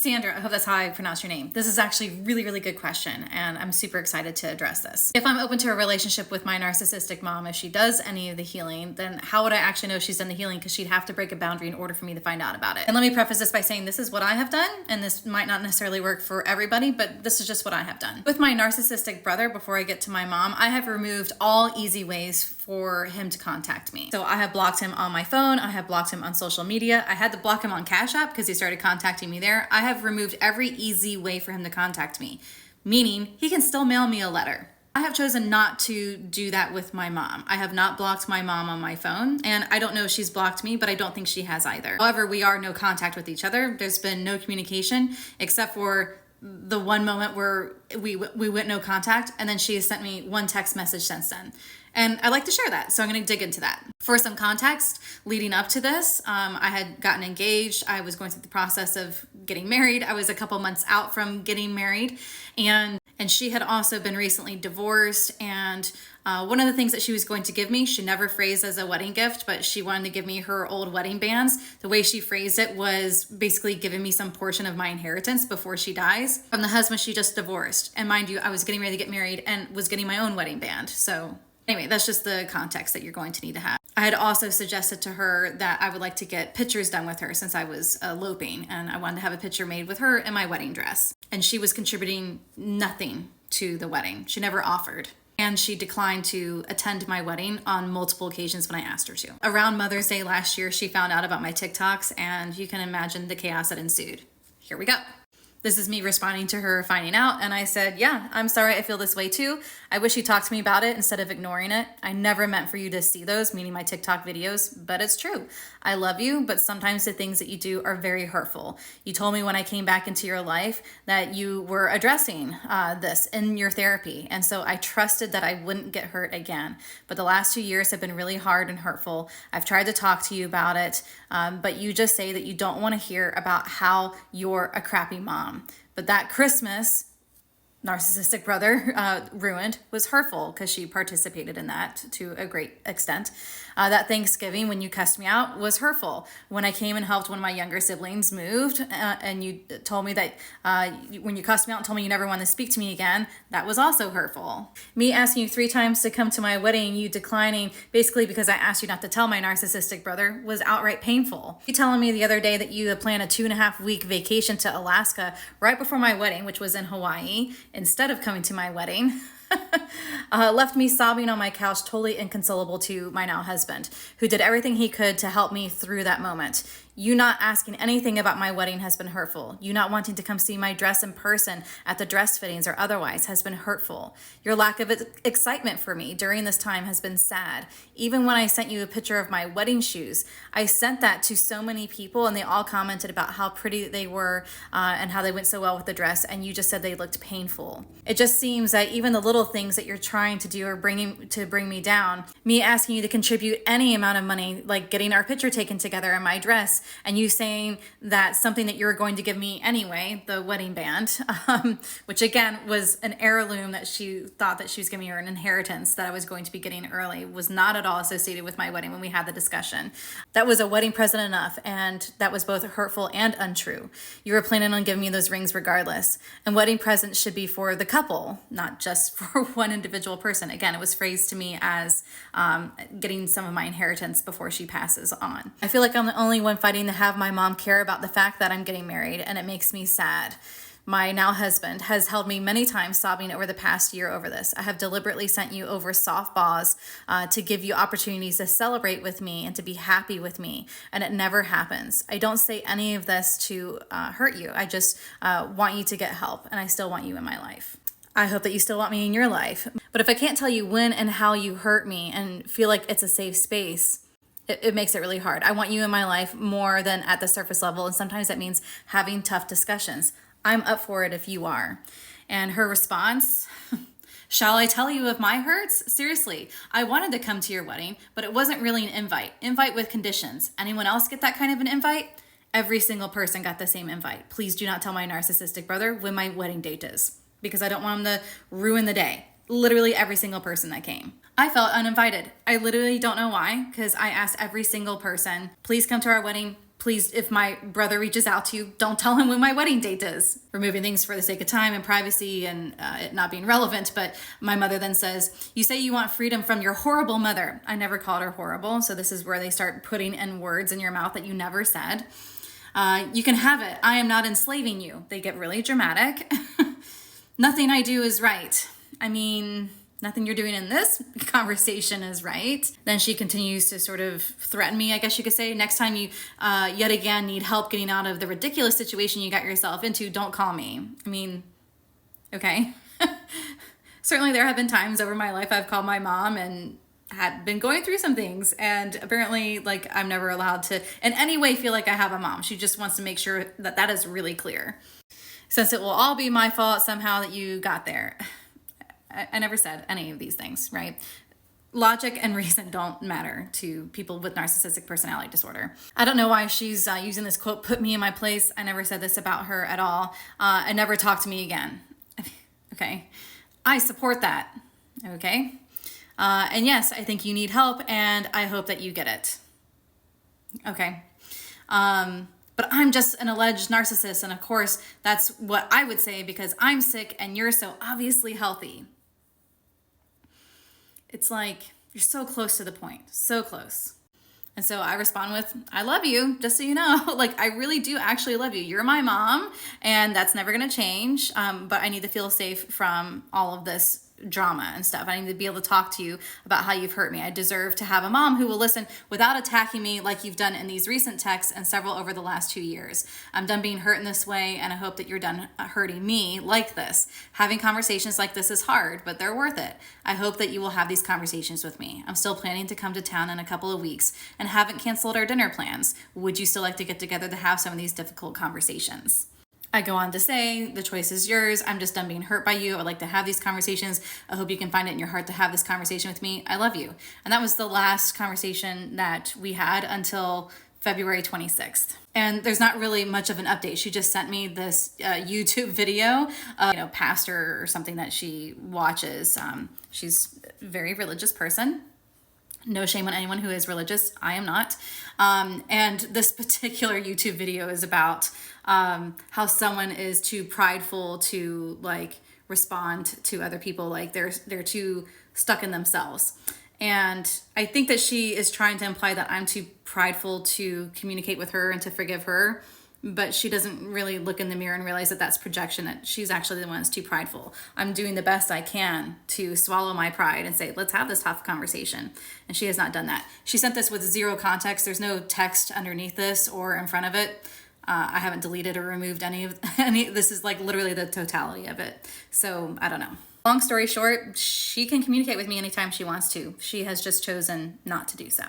Sandra, I hope that's how I pronounce your name. This is actually a really, really good question, and I'm super excited to address this. If I'm open to a relationship with my narcissistic mom, if she does any of the healing, then how would I actually know she's done the healing? Because she'd have to break a boundary in order for me to find out about it. And let me preface this by saying this is what I have done, and this might not necessarily work for everybody, but this is just what I have done. With my narcissistic brother, before I get to my mom, I have removed all easy ways for him to contact me. So I have blocked him on my phone. I have blocked him on social media. I had to block him on Cash App because he started contacting me there. I have removed every easy way for him to contact me, meaning he can still mail me a letter. I have chosen not to do that with my mom. I have not blocked my mom on my phone, and I don't know if she's blocked me, but I don't think she has either. However, we are no contact with each other. There's been no communication except for the one moment where we went no contact, and then she has sent me one text message since then. And I like to share that, so I'm going to dig into that. For some context, leading up to this, I had gotten engaged. I was going through the process of getting married. I was a couple months out from getting married, and she had also been recently divorced. And one of the things that she was going to give me, she never phrased as a wedding gift, but she wanted to give me her old wedding bands. The way she phrased it was basically giving me some portion of my inheritance before she dies from the husband she just divorced. And mind you, I was getting ready to get married and was getting my own wedding band. So anyway, that's just the context that you're going to need to have. I had also suggested to her that I would like to get pictures done with her since I was eloping, and I wanted to have a picture made with her in my wedding dress. And she was contributing nothing to the wedding. She never offered. And she declined to attend my wedding on multiple occasions when I asked her to. Around Mother's Day last year, she found out about my TikToks, and you can imagine the chaos that ensued. Here we go. This is me responding to her finding out, and I said, yeah, I'm sorry I feel this way too. I wish you talked to me about it instead of ignoring it. I never meant for you to see those, meaning my TikTok videos, but it's true. I love you, but sometimes the things that you do are very hurtful. You told me when I came back into your life that you were addressing this in your therapy, and so I trusted that I wouldn't get hurt again. But the last 2 years have been really hard and hurtful. I've tried to talk to you about it, but you just say that you don't want to hear about how you're a crappy mom. But that Christmas, narcissistic brother ruined was hurtful because she participated in that to a great extent. That Thanksgiving, when you cussed me out, was hurtful. When I came and helped one of my younger siblings moved, and you told me that when you cussed me out and told me you never want to speak to me again, that was also hurtful. Me asking you 3 times to come to my wedding, you declining basically because I asked you not to tell my narcissistic brother, was outright painful. You telling me the other day that you had planned a 2.5-week vacation to Alaska right before my wedding, which was in Hawaii, instead of coming to my wedding, left me sobbing on my couch, totally inconsolable to my now husband, who did everything he could to help me through that moment. You not asking anything about my wedding has been hurtful. You not wanting to come see my dress in person at the dress fittings or otherwise has been hurtful. Your lack of excitement for me during this time has been sad. Even when I sent you a picture of my wedding shoes, I sent that to so many people and they all commented about how pretty they were and how they went so well with the dress, and you just said they looked painful. It just seems that even the little things that you're trying to do are bring me down. Me asking you to contribute any amount of money, like getting our picture taken together in my dress, and you saying that something that you were going to give me anyway, the wedding band, which again was an heirloom that she thought that she was giving her an inheritance that I was going to be getting early, was not at all associated with my wedding when we had the discussion. That was a wedding present enough, and that was both hurtful and untrue. You were planning on giving me those rings regardless, and wedding presents should be for the couple, not just for one individual person. Again, it was phrased to me as getting some of my inheritance before she passes on. I feel like I'm the only one fighting to have my mom care about the fact that I'm getting married, and it makes me sad. My now husband has held me many times sobbing over the past year over this. I have deliberately sent you over softballs to give you opportunities to celebrate with me and to be happy with me, and it never happens. I don't say any of this to hurt you. I just want you to get help, and I still want you in my life. I hope that you still want me in your life. But if I can't tell you when and how you hurt me and feel like it's a safe space, it makes it really hard. I want you in my life more than at the surface level, and sometimes that means having tough discussions. I'm up for it if you are. And her response, shall I tell you of my hurts? Seriously, I wanted to come to your wedding, but it wasn't really an invite. Invite with conditions. Anyone else get that kind of an invite? Every single person got the same invite. Please do not tell my narcissistic brother when my wedding date is, because I don't want him to ruin the day. Literally every single person that came. I felt uninvited. I literally don't know why, because I asked every single person, please come to our wedding, Please, if my brother reaches out to you, don't tell him when my wedding date is. Removing things for the sake of time and privacy and it not being relevant. But my mother then says, you say you want freedom from your horrible mother. I never called her horrible. So this is where they start putting in words in your mouth that you never said. You can have it. I am not enslaving you. They get really dramatic. Nothing I do is right. I mean, nothing you're doing in this conversation is right. Then she continues to sort of threaten me, I guess you could say. Next time you yet again need help getting out of the ridiculous situation you got yourself into, don't call me. I mean, okay. Certainly there have been times over my life I've called my mom and had been going through some things, and apparently like I'm never allowed to in any way feel like I have a mom. She just wants to make sure that that is really clear. Since it will all be my fault somehow that you got there. I never said any of these things, right? Logic and reason don't matter to people with narcissistic personality disorder. I don't know why she's using this quote, put me in my place. I never said this about her at all. And never talk to me again. Okay. I support that. Okay. And yes, I think you need help and I hope that you get it. Okay. But I'm just an alleged narcissist. And of course, that's what I would say because I'm sick and you're so obviously healthy. It's like, you're so close to the point, so close. And so I respond with, I love you, just so you know. Like, I really do actually love you. You're my mom, and that's never going to change. But I need to feel safe from all of this drama and stuff. I need to be able to talk to you about how you've hurt me. I deserve to have a mom who will listen without attacking me like you've done in these recent texts and several over the last 2 years. I'm done being hurt in this way, and I hope that you're done hurting me like this. Having conversations like this is hard, but they're worth it. I hope that you will have these conversations with me. I'm still planning to come to town in a couple of weeks and haven't canceled our dinner plans. Would you still like to get together to have some of these difficult conversations? I go on to say, the choice is yours. I'm just done being hurt by you. I'd like to have these conversations. I hope you can find it in your heart to have this conversation with me. I love you. And that was the last conversation that we had until February 26th. And there's not really much of an update. She just sent me this YouTube video, pastor or something that she watches. She's a very religious person. No shame on anyone who is religious. I am not. And this particular YouTube video is about how someone is too prideful to like respond to other people. Like they're too stuck in themselves. And I think that she is trying to imply that I'm too prideful to communicate with her and to forgive her. But she doesn't really look in the mirror and realize that that's projection, that she's actually the one that's too prideful. I'm doing the best I can to swallow my pride and say, let's have this tough conversation. And she has not done that. She sent this with zero context. There's no text underneath this or in front of it. I haven't deleted or removed any. This is like literally the totality of it. So I don't know. Long story short, she can communicate with me anytime she wants to. She has just chosen not to do so.